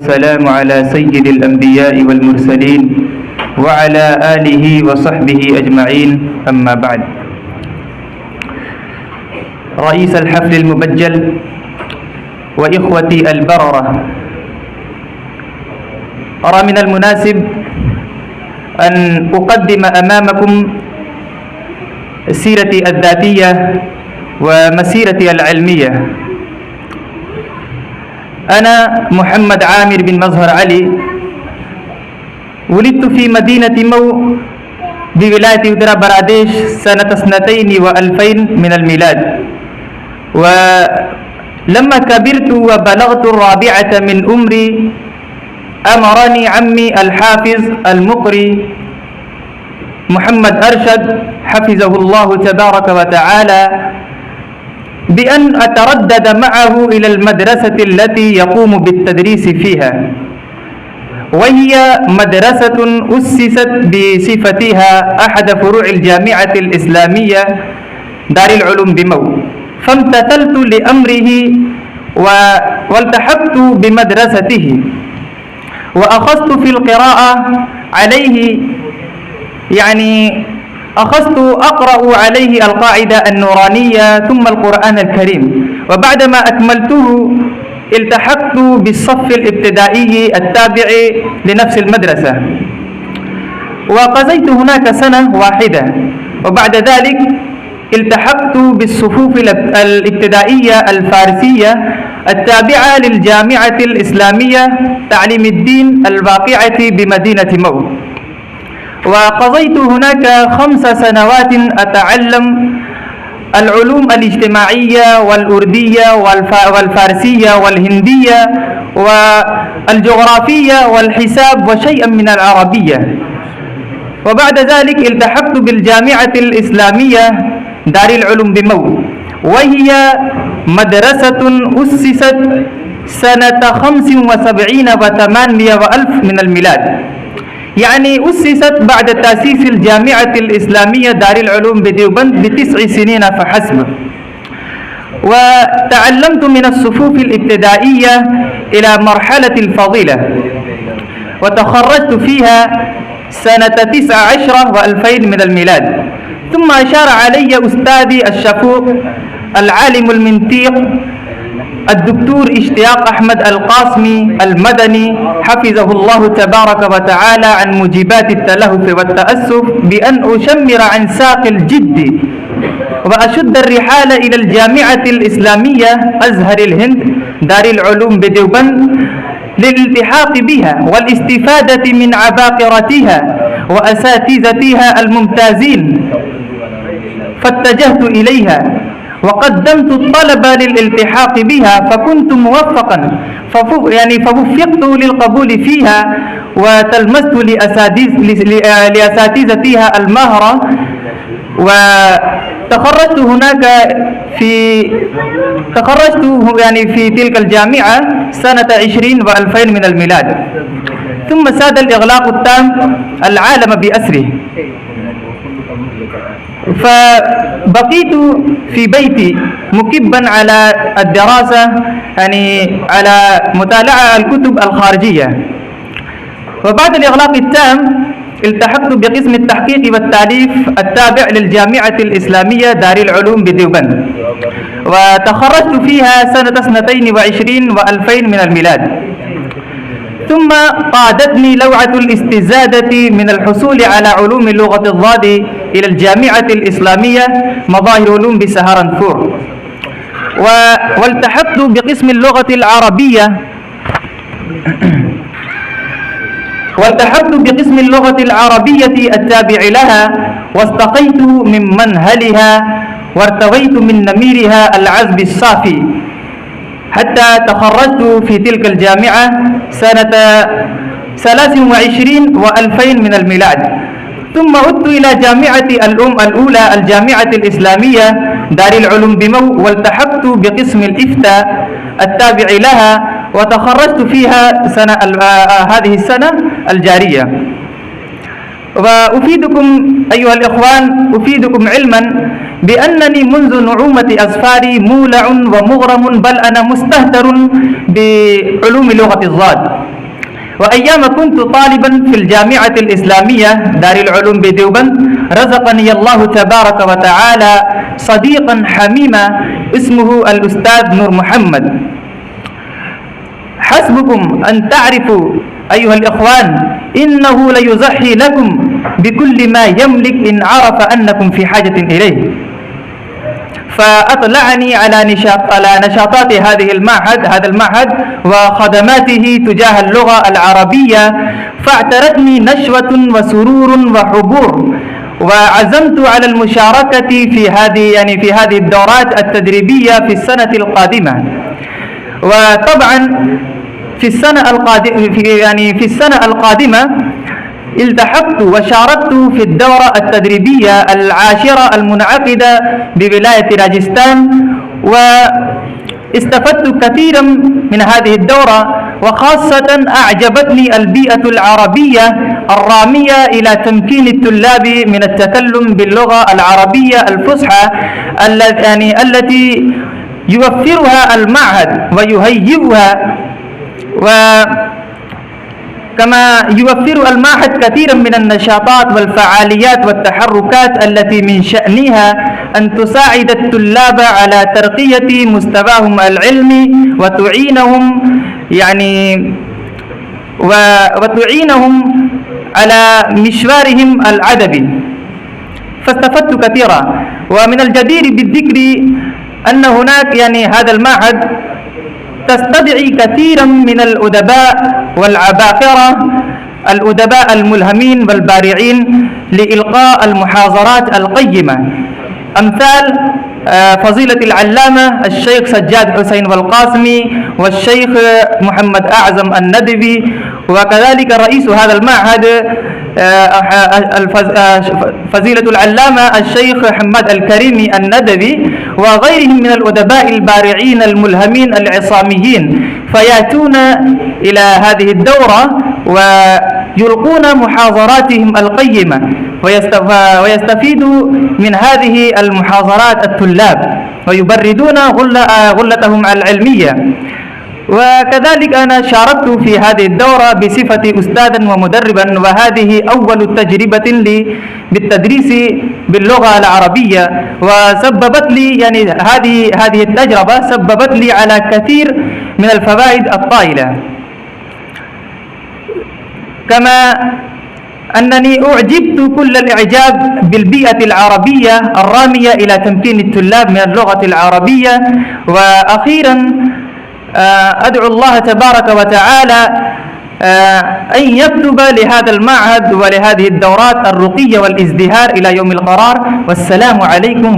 السلام على سيد الأنبياء والمرسلين وعلى آله وصحبه أجمعين. أما بعد، رئيس الحفل المبجل وإخوتي البررة، أرى من المناسب أن أقدم أمامكم سيرتي الذاتية ومسيرتي العلمية. أنا محمد عامر بن مظهر علي، ولدت في مدينة مو بولاية أتر براديش سنة 2000 من الميلاد. ولما كبرت وبلغت الرابعة من عمري أمرني عمي الحافظ المقري محمد أرشد حفظه الله تبارك وتعالى بأن أتردد معه إلى المدرسة التي يقوم بالتدريس فيها، وهي مدرسة أسست بصفتها أحد فروع الجامعة الإسلامية دار العلوم بمو. فامتثلت لأمره والتحقت بمدرسته، وأخذت في القراءة عليه، أخذت أقرأ عليه القاعدة النورانية ثم القرآن الكريم. وبعدما أكملته التحقت بالصف الابتدائي التابع لنفس المدرسة، وقضيت هناك سنة واحدة. وبعد ذلك التحقت بالصفوف الابتدائية الفارسية التابعة للجامعة الإسلامية تعليم الدين الواقعة بمدينة مو، وقضيت هناك 5 سنوات أتعلم العلوم الاجتماعية والأردية والفارسية والهندية والجغرافية والحساب وشيئا من العربية. وبعد ذلك التحقت بالجامعة الإسلامية دار العلوم بمو، وهي مدرسة أسست سنة 75 و800 وألف من الميلاد، أسست بعد تأسيس الجامعة الإسلامية دار العلوم بديوبند ب9 سنين فحسب. وتعلمت من الصفوف الابتدائية إلى مرحلة الفضيلة، وتخرجت فيها سنة 19 و2000 من الميلاد. ثم أشار علي أستاذي الشفوق العالم المنتيق الدكتور اشتياق أحمد القاسمي المدني حفظه الله تبارك وتعالى عن موجبات التلهف والتأسف بأن أشمر عن ساق الجد وأشد الرحال إلى الجامعة الإسلامية أزهر الهند دار العلوم بديوبند للالتحاق بها والاستفادة من عباقرتها وأساتذتها الممتازين، فاتجهت إليها وقدمت الطلب للالتحاق بها، فكنت موفقا فوفقت للقبول فيها، وتلمست لأساتذتها المهرة، وتخرجت هناك في تلك الجامعة سنة 20 و2000 من الميلاد. ثم ساد الإغلاق التام العالم بأسره، فبقيت في بيتي مكبا على الدراسة، على مطالعة الكتب الخارجية. وبعد الإغلاق التام التحقت بقسم التحقيق والتأليف التابع للجامعة الإسلامية دار العلوم بديوبند، وتخرجت فيها سنة 22 و2000 من الميلاد. ثم قادتني لوعة الاستزادة من الحصول على علوم اللغة الضاد إلى الجامعة الإسلامية مظاهر علوم بسهرنفور، والتحقت بقسم اللغة العربية التابع لها، واستقيت من منهلها وارتويت من نميرها العذب الصافي، حتى تخرجت في تلك الجامعة سنة 23 و2000 من الميلاد. ثم عدت إلى جامعة الأولى الجامعة الإسلامية دار العلوم بمو، والتحقت بقسم الإفتاء التابع لها، وتخرجت فيها هذه السنة الجارية. وأفيدكم أيها الإخوان، أفيدكم علما بأنني منذ نعومة أظفاري مولع ومغرم، بل أنا مستهتر بعلوم لغة الضاد. وأيام كنت طالبا في الجامعة الإسلامية دار العلوم بديوبند، رزقني الله تبارك وتعالى صديقا حميما اسمه الأستاذ نور محمد. حسبكم أن تعرفوا أيها الإخوان إنه ليضحي لكم بكل ما يملك إن عرف أنكم في حاجة إليه. فأطلعني على نشاطات هذا المعهد وخدماته تجاه اللغة العربية، فاعترتني نشوة وسرور وحبور، وعزمت على المشاركة في هذه الدورات التدريبية في السنة القادمة. وطبعا في السنة القادمة التحقت وشاركت في الدورة التدريبية العاشرة المنعقدة بولاية راجستان، واستفدت كثيرا من هذه الدورة، وخاصة أعجبتني البيئة العربية الرامية إلى تمكين الطلاب من التكلم باللغة العربية الفصحى التي يوفرها المعهد ويهيئها، كما يوفر المعهد كثيرا من النشاطات والفعاليات والتحركات التي من شأنها أن تساعد الطلاب على ترقية مستواهم العلمي وتعينهم على مشوارهم الأدبي. فاستفدت كثيرا. ومن الجدير بالذكر أن هناك هذا المعهد تستدعي كثيرا من الأدباء والعباقرة، الأدباء الملهمين والبارعين لإلقاء المحاضرات القيمة، أمثال فضيلة العلامة الشيخ سجاد حسين والقاسمي والشيخ محمد أعظم الندبي، وكذلك رئيس هذا المعهد فضيلة العلامة الشيخ حماد الكريمي الندبي، وغيرهم من الأدباء البارعين الملهمين العصاميين، فيأتون إلى هذه الدورة ويلقون محاضراتهم القيمة، ويستفيد من هذه المحاضرات الطلاب ويبردون غلتهم العلمية. وكذلك أنا شاركت في هذه الدورة بصفتي أستاذا ومدربا، وهذه أول تجربة لي بالتدريس باللغة العربية، وسببت لي هذه التجربة سببت لي على كثير من الفوائد الطائلة، كما أنني أعجبت كل الإعجاب بالبيئة العربية الرامية إلى تمكين الطلاب من اللغة العربية. وأخيرا أدعو الله تبارك وتعالى أن يكتب لهذا المعهد ولهذه الدورات الرقي والازدهار إلى يوم القرار. والسلام عليكم.